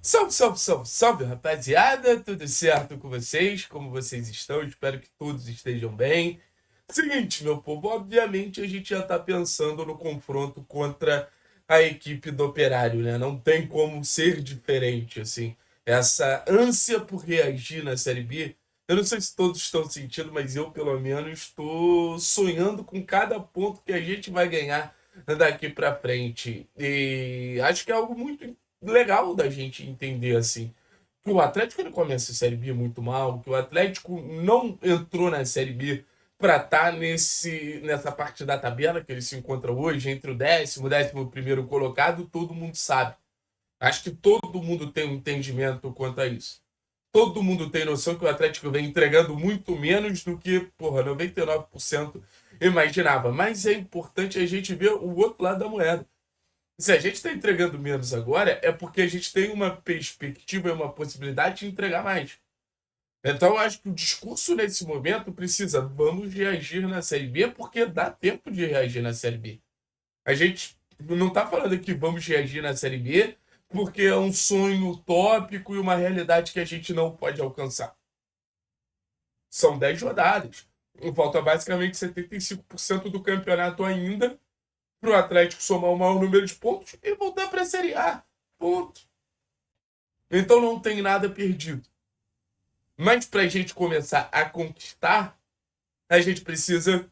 Salve, salve, salve, salve, rapaziada! Tudo certo com vocês? Como vocês estão? Espero que todos estejam bem. Seguinte, meu povo, obviamente a gente já tá pensando no confronto contra a equipe do Operário, né? Não tem como ser diferente, assim. Essa ânsia por reagir na Série B, eu não sei se todos estão sentindo, mas eu, pelo menos, estou sonhando com cada ponto que a gente vai ganhar daqui pra frente. E acho que é algo muito legal da gente entender, assim, que o Atlético ele começa a Série B muito mal, que o Atlético não entrou na Série B para estar nessa parte da tabela que ele se encontra hoje, entre o décimo primeiro colocado, todo mundo sabe. Acho que todo mundo tem um entendimento quanto a isso. Todo mundo tem noção que o Atlético vem entregando muito menos do que, porra, 99% imaginava. Mas é importante a gente ver o outro lado da moeda. Se a gente está entregando menos agora, é porque a gente tem uma perspectiva e uma possibilidade de entregar mais. Então, eu acho que o discurso nesse momento precisa, vamos reagir na Série B, porque dá tempo de reagir na Série B. A gente não está falando aqui vamos reagir na Série B porque é um sonho utópico e uma realidade que a gente não pode alcançar. São 10 rodadas. Falta basicamente 75% do campeonato ainda para o Atlético somar o maior número de pontos e voltar para a Série A. Ponto. Então não tem nada perdido. Mas para a gente começar a conquistar, a gente precisa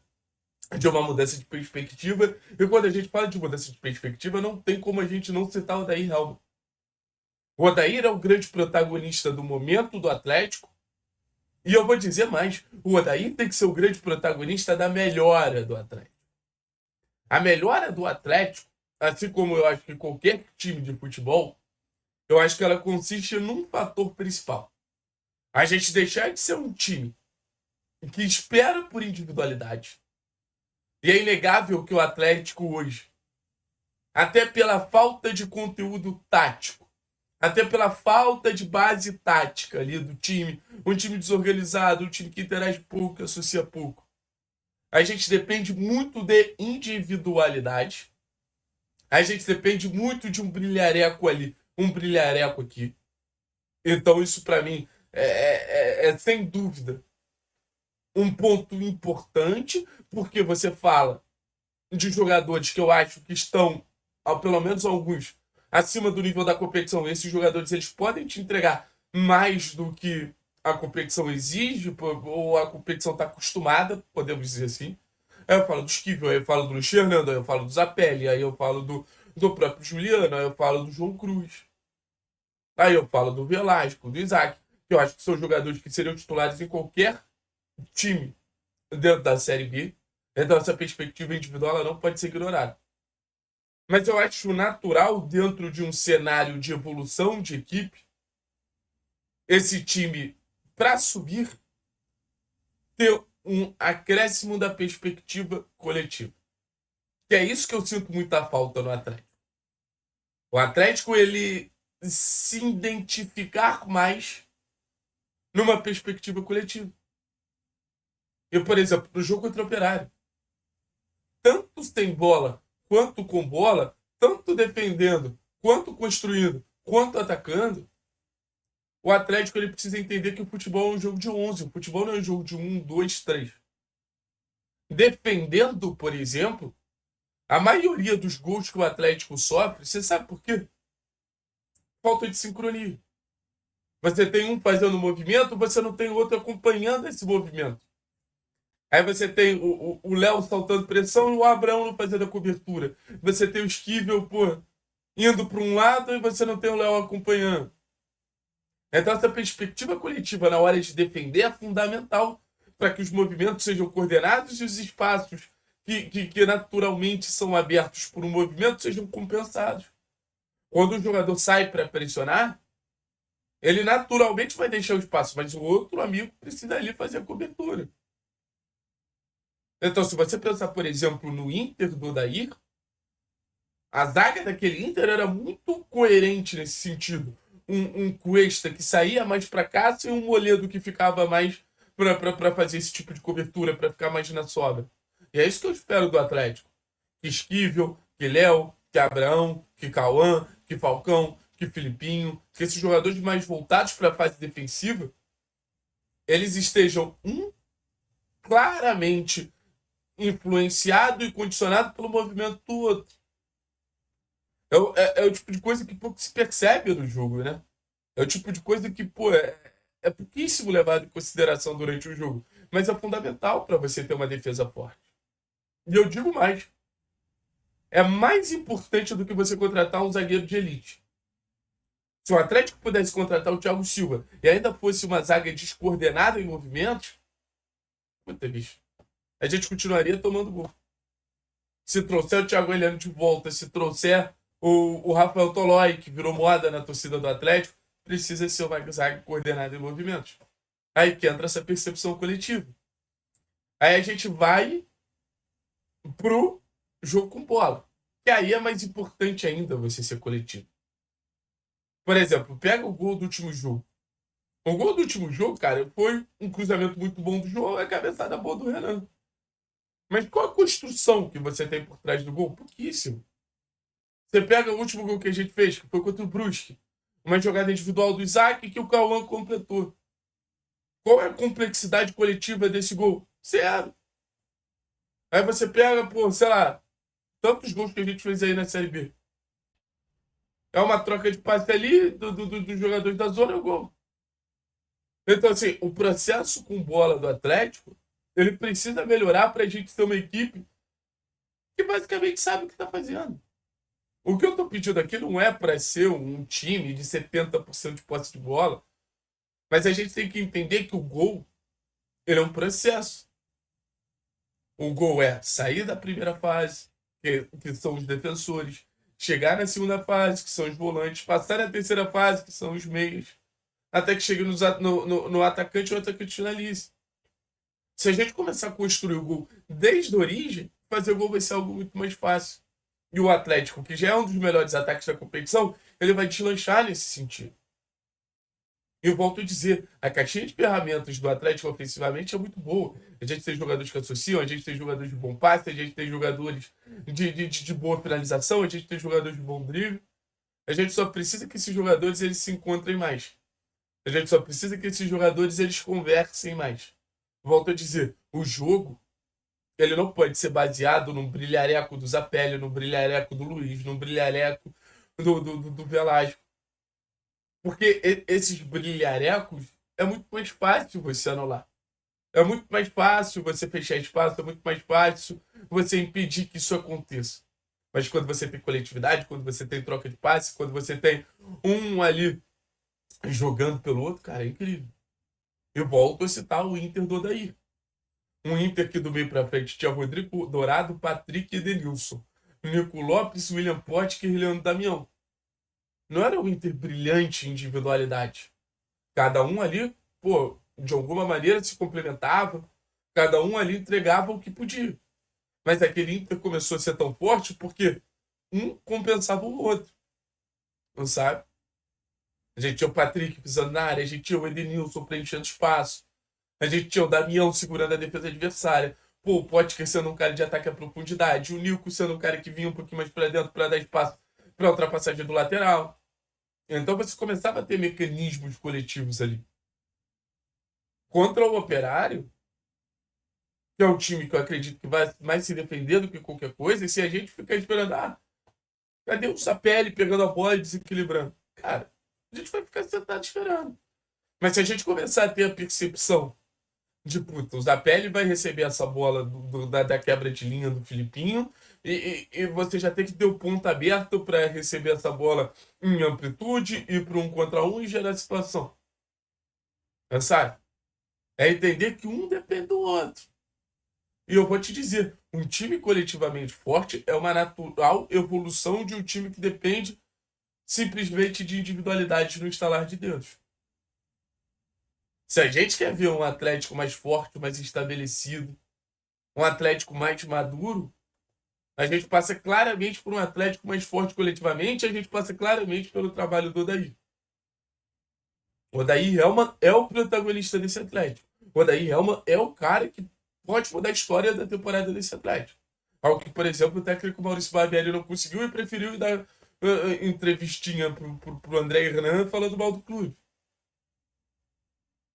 de uma mudança de perspectiva. E quando a gente fala de mudança de perspectiva, não tem como a gente não citar o Odair Helma. O Odair é o grande protagonista do momento do Atlético. E eu vou dizer mais: o Odair tem que ser o grande protagonista da melhora do Atlético. A melhora do Atlético, assim como eu acho que qualquer time de futebol, eu acho que ela consiste num fator principal. A gente deixar de ser um time que espera por individualidade. E é inegável que o Atlético hoje, até pela falta de conteúdo tático, até pela falta de base tática ali do time, um time desorganizado, um time que interage pouco, associa pouco. A gente depende muito de individualidade. A gente depende muito de um brilhareco ali, um brilhareco aqui. Então, isso para mim é sem dúvida um ponto importante, porque você fala de jogadores que eu acho que estão, pelo menos alguns, acima do nível da competição. Esses jogadores eles podem te entregar mais do que a competição exige, ou a competição está acostumada, podemos dizer assim. Aí eu falo do Esquivel, aí eu falo do Luiz Fernando, aí eu falo do Zapelli, aí eu falo do próprio Juliano, aí eu falo do João Cruz. Aí eu falo do Velasco, do Isaac, que eu acho que são jogadores que seriam titulares em qualquer time dentro da Série B. Então essa perspectiva individual ela não pode ser ignorada. Mas eu acho natural, dentro de um cenário de evolução de equipe, esse time, para subir, ter um acréscimo da perspectiva coletiva. Que é isso que eu sinto muita falta no Atlético. O Atlético, ele se identificar mais numa perspectiva coletiva. Eu, por exemplo, no jogo contra o Operário, tanto sem bola quanto com bola, tanto defendendo, quanto construindo, quanto atacando, o Atlético ele precisa entender que o futebol é um jogo de 11. O futebol não é um jogo de um, dois, três. Defendendo, por exemplo, a maioria dos gols que o Atlético sofre, você sabe por quê? Falta de sincronia. Você tem um fazendo movimento, você não tem outro acompanhando esse movimento. Aí você tem o Léo saltando pressão e o Abraão não fazendo a cobertura. Você tem o Esquivel, pô, indo para um lado e você não tem o Léo acompanhando. Então, essa perspectiva coletiva na hora de defender é fundamental para que os movimentos sejam coordenados e os espaços que naturalmente são abertos por um movimento sejam compensados. Quando o jogador sai para pressionar, ele naturalmente vai deixar o espaço, mas o outro amigo precisa ali fazer a cobertura. Então, se você pensar, por exemplo, no Inter do Odair, a zaga daquele Inter era muito coerente nesse sentido. Um Cuesta que saía mais para cá e um Moledo que ficava mais para fazer esse tipo de cobertura, para ficar mais na sobra. E é isso que eu espero do Atlético. Que Esquivel, que Léo, que Abraão, que Cauã, que Falcão, que Filipinho, que esses jogadores mais voltados para a fase defensiva, eles estejam claramente influenciado e condicionado pelo movimento do outro. É o tipo de coisa que pouco se percebe no jogo, né? É o tipo de coisa que, pô, é pouquíssimo levado em consideração durante o jogo. Mas é fundamental para você ter uma defesa forte. E eu digo mais. É mais importante do que você contratar um zagueiro de elite. Se o Atlético pudesse contratar o Thiago Silva e ainda fosse uma zaga descoordenada em movimentos, puta, bicho, a gente continuaria tomando gol. Se trouxer o Thiago Heleno de volta, se trouxer o Rafael Tolói, que virou moda na torcida do Atlético, precisa ser uma zaga coordenada em movimentos. Aí que entra essa percepção coletiva. Aí a gente vai pro jogo com bola. Que aí é mais importante ainda você ser coletivo. Por exemplo, pega o gol do último jogo. O gol do último jogo, cara, foi um cruzamento muito bom do João e a cabeçada boa do Renan. Mas qual a construção que você tem por trás do gol? Pouquíssimo. Você pega o último gol que a gente fez, que foi contra o Brusque. Uma jogada individual do Isaac que o Cauã completou. Qual é a complexidade coletiva desse gol? Zero. Aí você pega, pô, sei lá, tantos gols que a gente fez aí na Série B. É uma troca de passe ali dos jogadores da zona e o gol. Então, assim, o processo com bola do Atlético, ele precisa melhorar para a gente ter uma equipe que basicamente sabe o que está fazendo. O que eu estou pedindo aqui não é para ser um time de 70% de posse de bola, mas a gente tem que entender que o gol, ele é um processo. O gol é sair da primeira fase, que são os defensores, chegar na segunda fase, que são os volantes, passar na terceira fase, que são os meios, até que chegue no atacante e o atacante finalize. Se a gente começar a construir o gol desde a origem, fazer o gol vai ser algo muito mais fácil. E o Atlético, que já é um dos melhores ataques da competição, ele vai deslanchar nesse sentido. E eu volto a dizer, a caixinha de ferramentas do Atlético ofensivamente é muito boa. A gente tem jogadores que associam, a gente tem jogadores de bom passe, a gente tem jogadores de boa finalização, a gente tem jogadores de bom drible. A gente só precisa que esses jogadores eles se encontrem mais. A gente só precisa que esses jogadores eles conversem mais. Volto a dizer, o jogo ele não pode ser baseado num brilhareco do Zapelli, num brilhareco do Luiz, num brilhareco do Velasco. Porque esses brilharecos é muito mais fácil você anular. É muito mais fácil você fechar espaço, é muito mais fácil você impedir que isso aconteça. Mas quando você tem coletividade, quando você tem troca de passe, quando você tem um ali jogando pelo outro, cara, é incrível. Eu volto a citar o Inter do Odair. Um Inter que do meio pra frente tinha Rodrigo Dourado, Patrick e Edenilson. Nico Lopes, William Potker e Leandro Damião. Não era um Inter brilhante em individualidade. Cada um ali, pô, de alguma maneira se complementava. Cada um ali entregava o que podia. Mas aquele Inter começou a ser tão forte porque um compensava o outro. Não sabe? A gente tinha o Patrick pisando na área, a gente tinha o Edenilson preenchendo espaço. A gente tinha o Damião segurando a defesa adversária. Pô, o Potker sendo um cara de ataque à profundidade. O Nico sendo um cara que vinha um pouquinho mais para dentro para dar espaço para a ultrapassagem do lateral. Então você começava a ter mecanismos coletivos ali. Contra o Operário, que é um time que eu acredito que vai mais se defender do que qualquer coisa, e se a gente ficar esperando, cadê o Sapelli pegando a bola e desequilibrando? Cara, a gente vai ficar sentado esperando. Mas se a gente começar a ter a percepção de, puta, o Zapelli vai receber essa bola da quebra de linha do Filipinho e você já tem que ter o ponto aberto para receber essa bola em amplitude e para um contra um e gerar situação. Sabe? É entender que um depende do outro. E eu vou te dizer, um time coletivamente forte é uma natural evolução de um time que depende simplesmente de individualidade no estalar de dedos. Se a gente quer ver um Atlético mais forte, mais estabelecido, um Atlético mais maduro, a gente passa claramente por um Atlético mais forte coletivamente, a gente passa claramente pelo trabalho do Odair. O Odair é o protagonista desse Atlético. O Odair é o cara que pode mudar a história da temporada desse Atlético. Algo que, por exemplo, o técnico Maurício Barbieri não conseguiu e preferiu dar entrevistinha pro André Hernan falando mal do clube.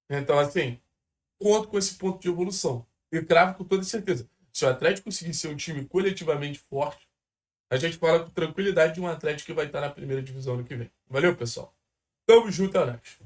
Então, assim, conto com esse ponto de evolução. E cravo com toda certeza. Se o Atlético conseguir ser um time coletivamente forte, a gente fala com tranquilidade de um Atlético que vai estar na primeira divisão ano que vem. Valeu, pessoal. Tamo junto, Alex.